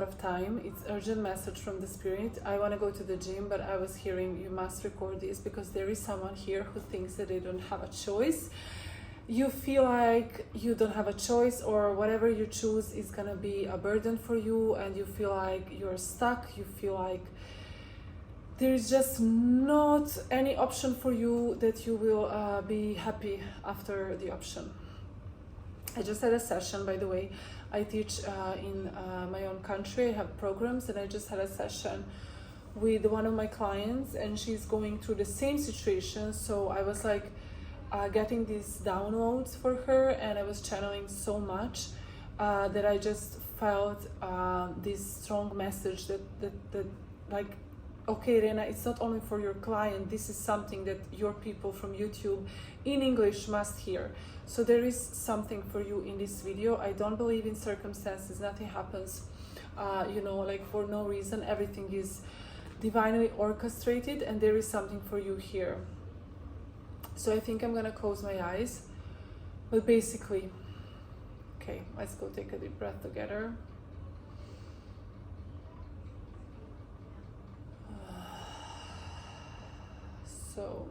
of time. It's urgent message from the spirit. I want to go to the gym, but I was hearing you must record this because there is someone here who thinks that they don't have a choice. You feel like you don't have a choice, or whatever you choose is gonna be a burden for you, and you feel like you're stuck. You feel like there is just not any option for you, that you will be happy after the option. I just had a session, by the way. I teach in my own country. I have programs, and I just had a session with one of my clients, and she's going through the same situation. So I was like getting these downloads for her, and I was channeling so much that I just felt this strong message that like, okay, Rena, it's not only for your client. This is something that your people from YouTube in English must hear. So there is something for you in this video. I don't believe in circumstances. Nothing happens, like for no reason. Everything is divinely orchestrated, and there is something for you here. So I think I'm gonna close my eyes. But basically, okay, let's go take a deep breath together. So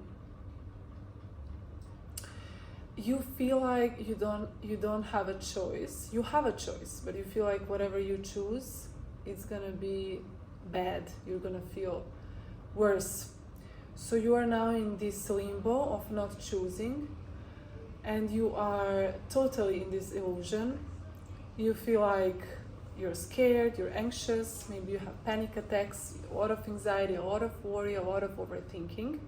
you feel like you don't have a choice. You have a choice, but you feel like whatever you choose, it's gonna be bad. You're gonna feel worse. So you are now in this limbo of not choosing, and you are totally in this illusion. You feel like you're scared, you're anxious, maybe you have panic attacks, a lot of anxiety, a lot of worry, a lot of overthinking.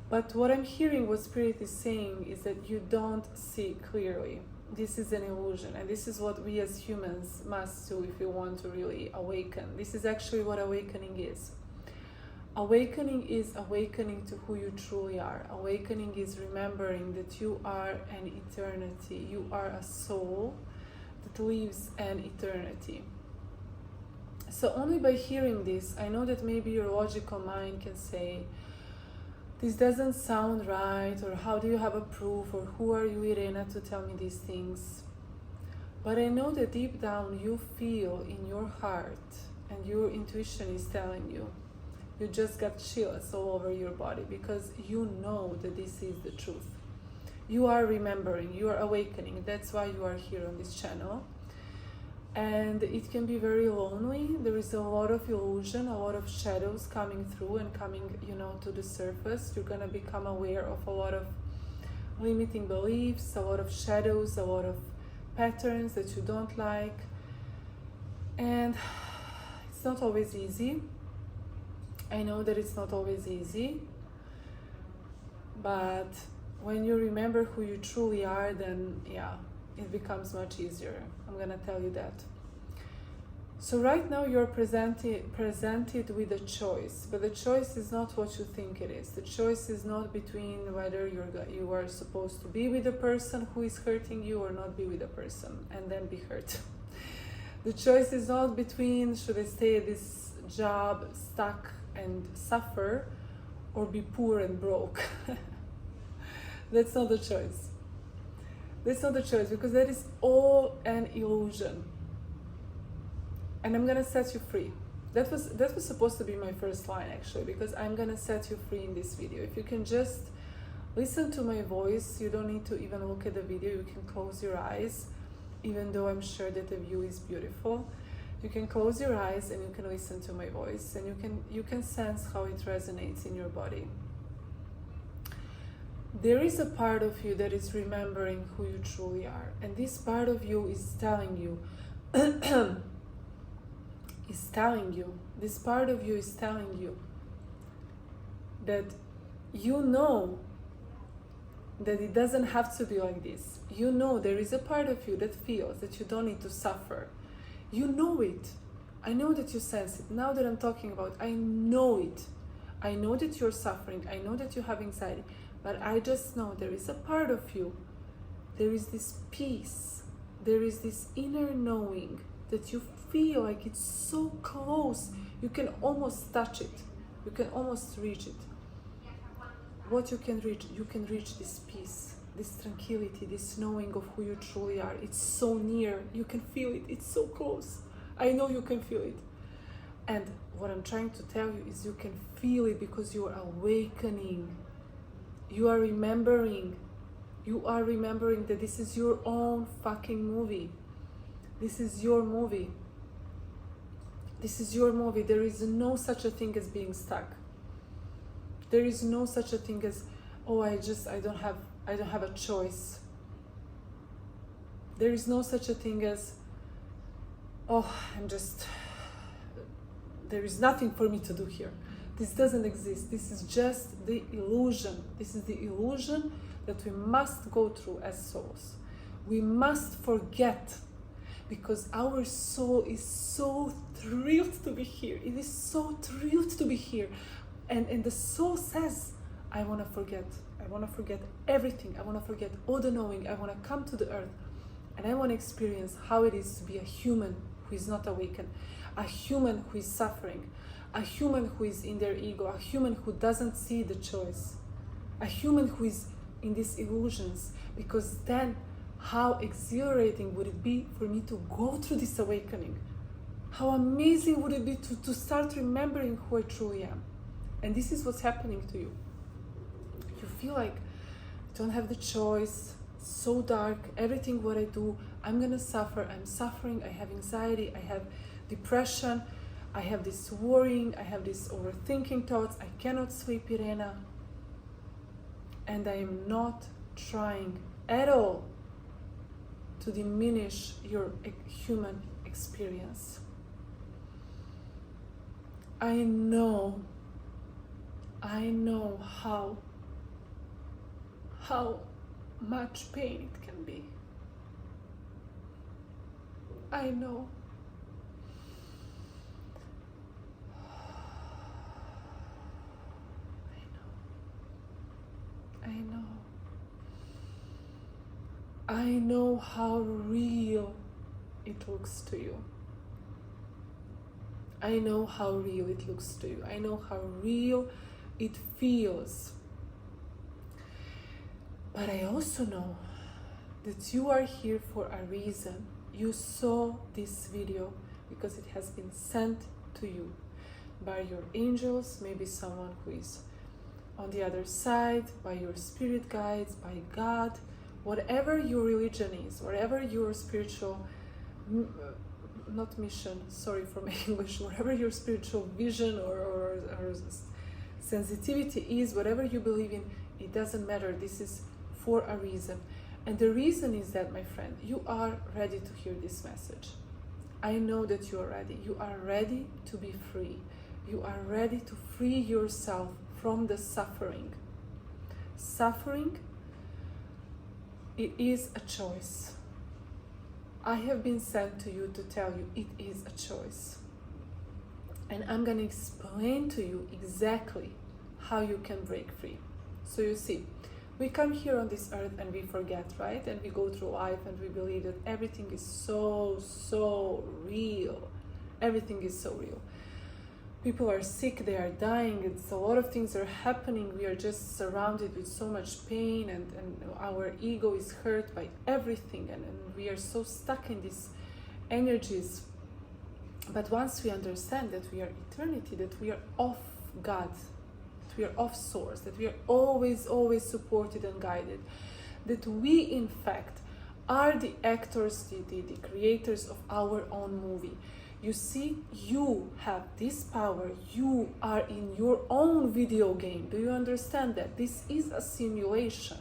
But what I'm hearing, what Spirit is saying, is that you don't see clearly. This is an illusion, and this is what we as humans must do if we want to really awaken. This is actually what awakening is. Awakening is awakening to who you truly are. Awakening is remembering that you are an eternity. You are a soul that lives an eternity. So only by hearing this, I know that maybe your logical mind can say, this doesn't sound right, or how do you have a proof, or who are you, Irena, to tell me these things? But I know that deep down you feel in your heart, and your intuition is telling you. You just got chills all over your body, because you know that this is the truth. You are remembering, you are awakening. That's why you are here on this channel. And it can be very lonely. There is a lot of illusion, a lot of shadows coming through and coming, to the surface. You're gonna become aware of a lot of limiting beliefs, a lot of shadows, a lot of patterns that you don't like. And it's not always easy. I know that it's not always easy. But when you remember who you truly are, then it becomes much easier. I'm gonna tell you that. So right now you're presented with a choice, but the choice is not what you think it is. The choice is not between whether you are supposed to be with a person who is hurting you, or not be with a person and then be hurt. The choice is not between, should I stay at this job stuck and suffer, or be poor and broke. That's not the choice. That's not the choice, because that is all an illusion. And I'm gonna set you free. That was supposed to be my first line, actually, because I'm gonna set you free in this video. If you can just listen to my voice, you don't need to even look at the video. You can close your eyes, even though I'm sure that the view is beautiful. You can close your eyes and you can listen to my voice, and you can sense how it resonates in your body. There is a part of you that is remembering who you truly are, and this part of you is telling you this part of you is telling you that you know that it doesn't have to be like this. You know there is a part of you that feels that you don't need to suffer. You know it. I know that you sense it. Now that I'm talking about, I know it. I know that you're suffering. I know that you have anxiety. But I just know there is a part of you. There is this peace. There is this inner knowing that you feel like it's so close. You can almost touch it. You can almost reach it. What you can reach this peace, this tranquility, this knowing of who you truly are. It's so near. You can feel it. It's so close. I know you can feel it. And what I'm trying to tell you is you can feel it because you are awakening. You are remembering. You are remembering that this is your own fucking movie. This is your movie. This is your movie. There is no such a thing as being stuck. There is no such a thing as, oh, I don't have a choice. There is no such a thing as, oh, there is nothing for me to do here. This doesn't exist. This is just the illusion. This is the illusion that we must go through as souls. We must forget, because our soul is so thrilled to be here. It is so thrilled to be here. And the soul says, I want to forget. I want to forget everything. I want to forget all the knowing. I want to come to the earth. And I want to experience how it is to be a human who is not awakened. A human who is suffering. A human who is in their ego. A human who doesn't see the choice. A human who is in these illusions. Because then, how exhilarating would it be for me to go through this awakening? How amazing would it be to start remembering who I truly am? And this is what's happening to you. You feel like you don't have the choice. It's so dark. Everything what I do, I'm gonna suffer. I'm suffering. I have anxiety. I have depression. I have this worrying. I have these overthinking thoughts. I cannot sleep, Irena. And I am not trying at all to diminish your human experience. I know how much pain it can be. I know. I know how real it looks to you. I know how real it looks to you. I know how real it feels. But I also know that you are here for a reason. You saw this video because it has been sent to you by your angels, maybe someone who is on the other side, by your spirit guides, by God, whatever your religion is, whatever your spiritual, not mission, sorry for my English, whatever your spiritual vision or sensitivity is, whatever you believe in, it doesn't matter. This is for a reason. And the reason is that, my friend, you are ready to hear this message. I know that you are ready. You are ready to be free. You are ready to free yourself from the suffering. Suffering, it is a choice. I have been sent to you to tell you it is a choice. And I'm going to explain to you exactly how you can break free. So you see, we come here on this earth and we forget, right? And we go through life and we believe that everything is so real. Everything is so real. People are sick, they are dying, it's a lot of things are happening. We are just surrounded with so much pain, and our ego is hurt by everything, and we are so stuck in these energies. But once we understand that we are eternity, that we are of God, that we are of source, that we are always supported and guided, that we in fact are the actors, the creators of our own movie. You see, you have this power. You are in your own video game. Do you understand that? This is a simulation.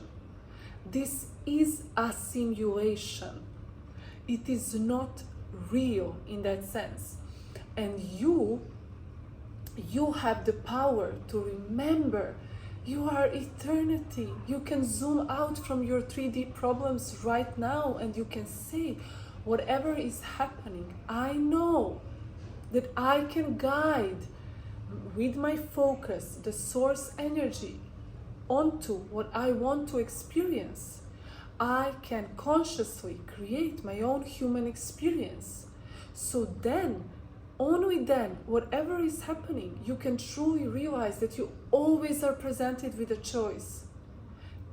This is a simulation. It is not real in that sense. And you have the power to remember you are eternity. You can zoom out from your 3D problems right now and you can say, whatever is happening, I know that I can guide with my focus the source energy onto what I want to experience. I can consciously create my own human experience. So then, only then, whatever is happening, you can truly realize that you always are presented with a choice.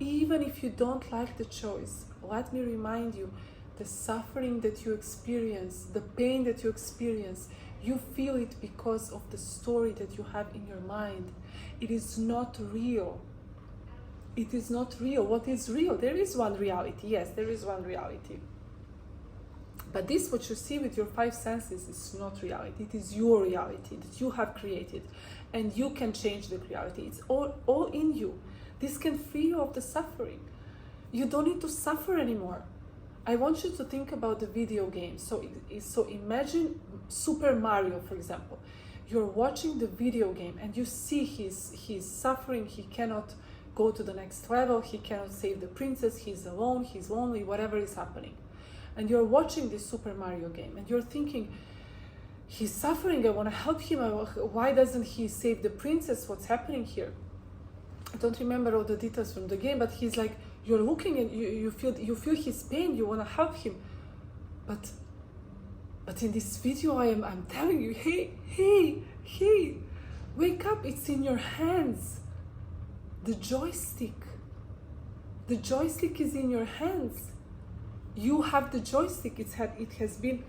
Even if you don't like the choice, let me remind you the suffering that you experience, the pain that you experience, you feel it because of the story that you have in your mind. It is not real. It is not real. What is real? There is one reality. Yes, there is one reality. But this, what you see with your five senses, is not reality. It is your reality that you have created. And you can change the reality. It's all in you. This can free you of the suffering. You don't need to suffer anymore. I want you to think about the video game. So imagine Super Mario, for example. You're watching the video game and you see he's suffering. He cannot go to the next level. He cannot save the princess. He's alone. He's lonely. Whatever is happening. And you're watching this Super Mario game and you're thinking, he's suffering. I want to help him. Why doesn't he save the princess? What's happening here? I don't remember all the details from the game, but he's like, you're looking and you feel his pain. You want to help him, but in this video, I'm telling you, hey, wake up! It's in your hands. The joystick is in your hands. You have the joystick. It has been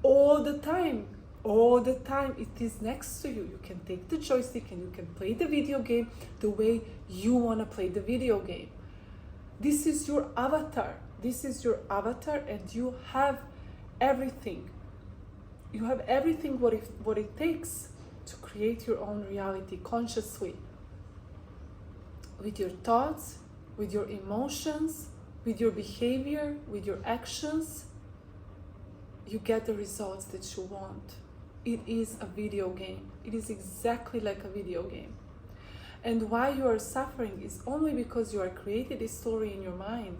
all the time. It is next to you. You can take the joystick and you can play the video game the way you want to play the video game. This is your avatar. And you have everything. You have everything what it takes to create your own reality consciously. With your thoughts, with your emotions, with your behavior, with your actions, you get the results that you want. It is a video game. It is exactly like a video game. And why you are suffering is only because you are created a story in your mind.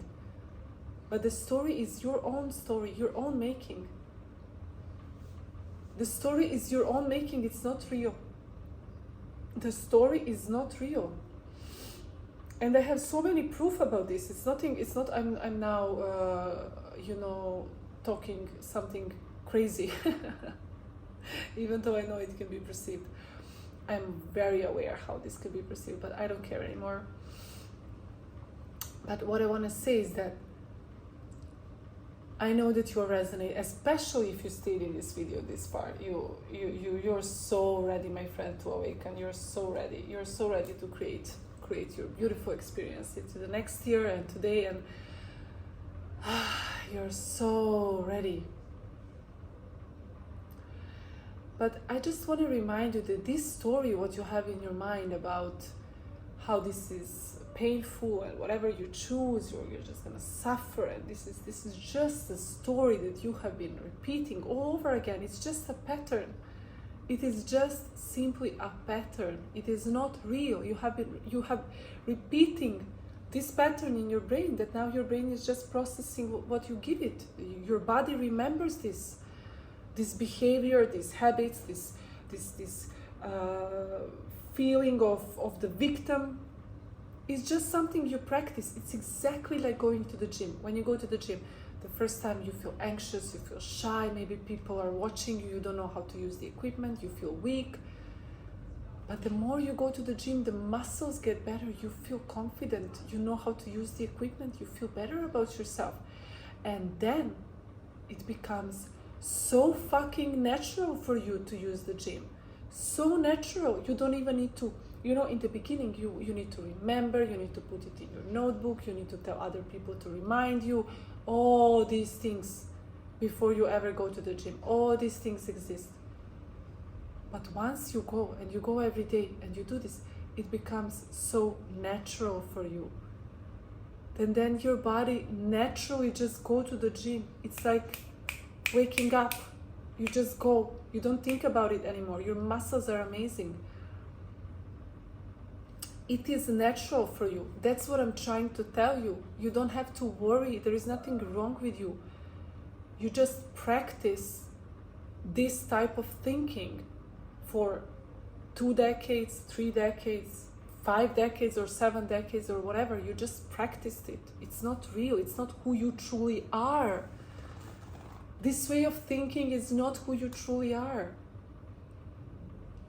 But the story is your own story, your own making. The story is your own making. It's not real. The story is not real. And I have so many proof about this. I'm now, talking something crazy. Even though I know it can be perceived. I'm very aware how this could be perceived, but I don't care anymore. But what I want to say is that I know that you resonate, especially if you stayed in this video this far. You're so ready, my friend, to awaken. You're so ready. You're so ready to create your beautiful experience into the next year and today, and you're so ready. But I just want to remind you that this story, what you have in your mind about how this is painful and whatever you choose, you're just gonna suffer, and this is just a story that you have been repeating all over again. It's just a pattern. It is just simply a pattern. It is not real. You have repeating this pattern in your brain, that now your brain is just processing what you give it. Your body remembers this behavior, these habits, this feeling of the victim. It's just something you practice. It's exactly like going to the gym. When you go to the gym, the first time you feel anxious, you feel shy, maybe people are watching you, you don't know how to use the equipment, you feel weak. But the more you go to the gym, the muscles get better, you feel confident, you know how to use the equipment, you feel better about yourself. And then it becomes so fucking natural for you to use the gym. So natural. You don't even need to, in the beginning, you need to remember, you need to put it in your notebook, you need to tell other people to remind you, all these things before you ever go to the gym. All these things exist. But once you go, and you go every day, and you do this, it becomes so natural for you. And then your body naturally just go to the gym. It's like waking up. You just go. You don't think about it anymore. Your muscles are amazing. It is natural for you. That's what I'm trying to tell you. You don't have to worry. There is nothing wrong with you. You just practice this type of thinking for 2 decades, 3 decades, 5 decades, or 7 decades, or whatever. You just practiced it. It's not real. It's not who you truly are. This way of thinking is not who you truly are.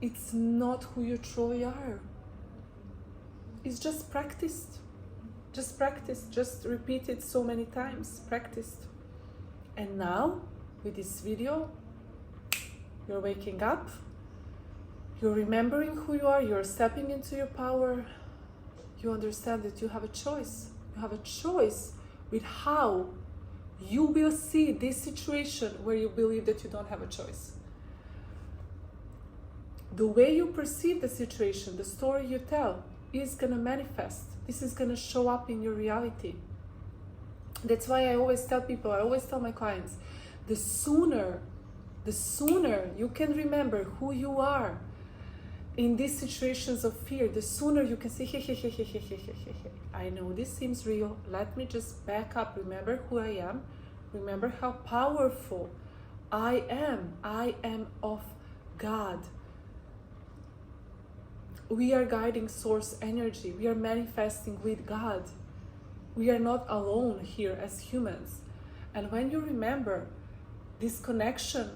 It's not who you truly are. It's just practiced. Just practice. Just repeat it so many times. Practiced. And now, with this video, you're waking up, you're remembering who you are, you're stepping into your power. You understand that you have a choice. You have a choice with how you will see this situation where you believe that you don't have a choice. The way you perceive the situation, the story you tell, is going to manifest. This is going to show up in your reality. That's why I always tell people, I always tell my clients, the sooner you can remember who you are in these situations of fear, the sooner you can say, hey, I know this seems real. Let me just back up. Remember who I am. Remember how powerful I am. I am of God. We are guiding source energy. We are manifesting with God. We are not alone here as humans. And when you remember this connection,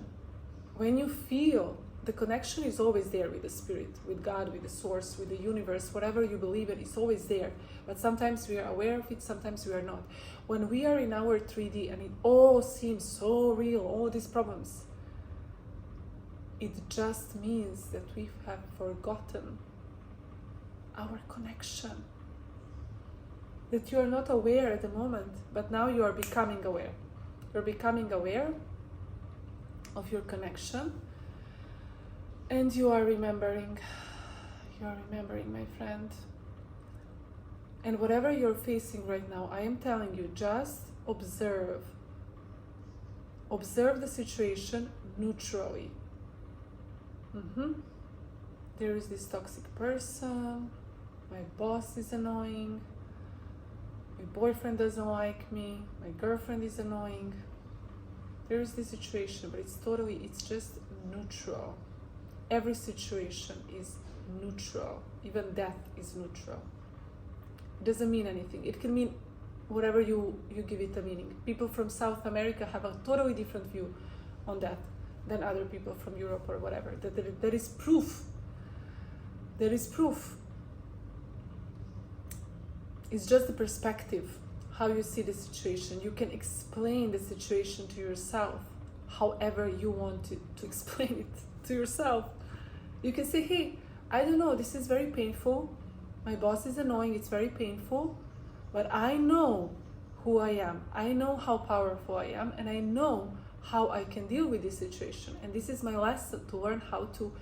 when you feel, the connection is always there with the spirit, with God, with the source, with the universe, whatever you believe in, it's always there. But sometimes we are aware of it, sometimes we are not. When we are in our 3D and it all seems so real, all these problems, it just means that we have forgotten our connection. That you are not aware at the moment, but now you are becoming aware. You're becoming aware of your connection. And you are remembering, my friend. And whatever you're facing right now, I am telling you, just observe. Observe the situation neutrally. There is this toxic person, my boss is annoying, my boyfriend doesn't like me, my girlfriend is annoying. There is this situation, but it's just neutral. Every situation is neutral. Even death is neutral. It doesn't mean anything. It can mean whatever you give it a meaning. People from South America have a totally different view on death than other people from Europe or whatever. There is proof. There is proof. It's just the perspective, how you see the situation. You can explain the situation to yourself however you want to explain it to yourself. You can say, hey, I don't know, this is very painful. My boss is annoying, it's very painful, but I know who I am. I know how powerful I am, and I know how I can deal with this situation. And this is my lesson, to learn how to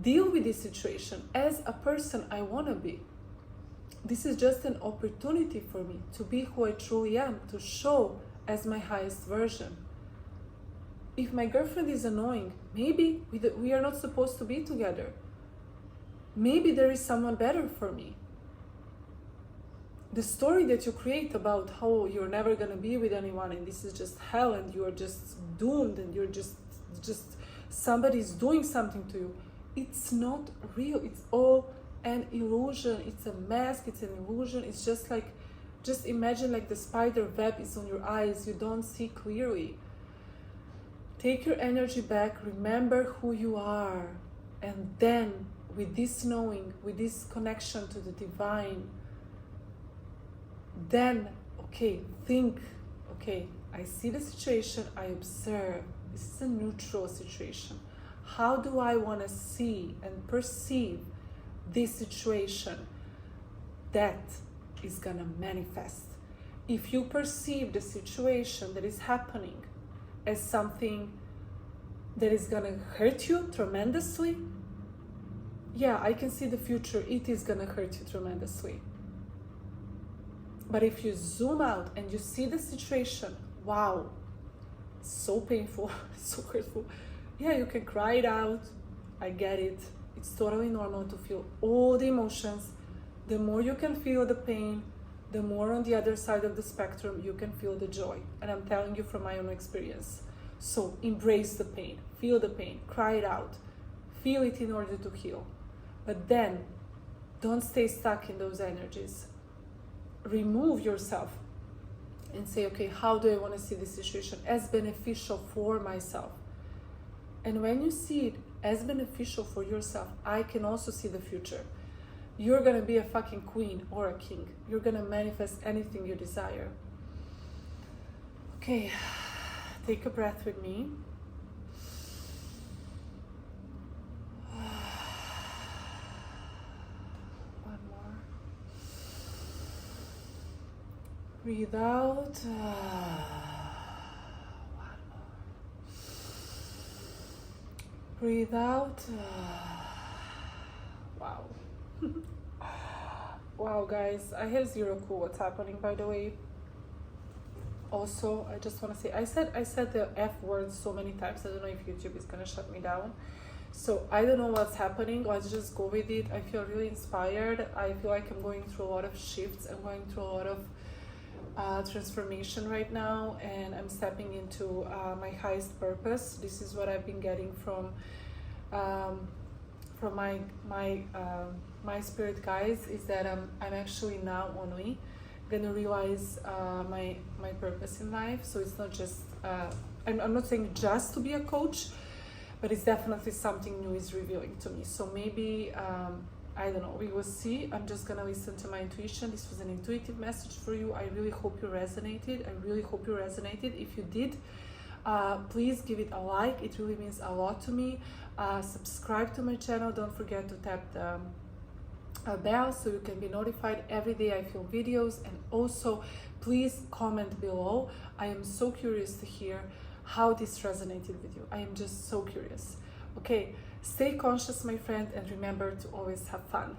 deal with this situation as a person I want to be. This is just an opportunity for me to be who I truly am, to show as my highest version. If my girlfriend is annoying, maybe we are not supposed to be together. Maybe there is someone better for me. The story that you create about how you're never going to be with anyone and this is just hell and you're just doomed and you're just somebody's doing something to you, it's not real. It's all an illusion. It's a mask. It's an illusion. It's just imagine like the spider web is on your eyes. You don't see clearly. Take your energy back. Remember who you are. And then with this knowing, with this connection to the divine, then, think, I see the situation, I observe. This is a neutral situation. How do I want to see and perceive this situation? That is going to manifest. If you perceive the situation that is happening as something that is going to hurt you tremendously, yeah, I can see the future. It is going to hurt you tremendously. But if you zoom out and you see the situation, wow, so painful, so hurtful. Yeah, you can cry it out. I get it. It's totally normal to feel all the emotions. The more you can feel the pain, the more on the other side of the spectrum you can feel the joy. And I'm telling you from my own experience. So embrace the pain, feel the pain, cry it out, feel it in order to heal. But then don't stay stuck in those energies. Remove yourself and say, how do I want to see this situation as beneficial for myself? And when you see it as beneficial for yourself, I can also see the future. You're going to be a fucking queen or a king. You're going to manifest anything you desire. Okay, Take a breath with me. One more. Breathe out. One more. Breathe out. Wow. Wow, guys, I have zero clue what's happening, by the way. Also, I just want to say, I said the F word so many times. I don't know if YouTube is gonna shut me down. So I don't know what's happening. Let's just go with it. I feel really inspired. I feel like I'm going through a lot of shifts. I'm going through a lot of transformation right now, and I'm stepping into my highest purpose. This is what I've been getting from my spirit guides, is that I'm actually now only gonna realize my purpose in life. So it's not just I'm not saying just to be a coach, but it's definitely something new is revealing to me. So maybe I don't know, we will see. I'm just gonna listen to my intuition. This was an intuitive message for you. I really hope you resonated. If you did, please give it a like. It really means a lot to me. Subscribe to my channel. Don't forget to tap the bell so you can be notified every day I film videos. And also please comment below. I am so curious to hear how this resonated with you. I am just so curious. Okay, stay conscious, my friend, and remember to always have fun.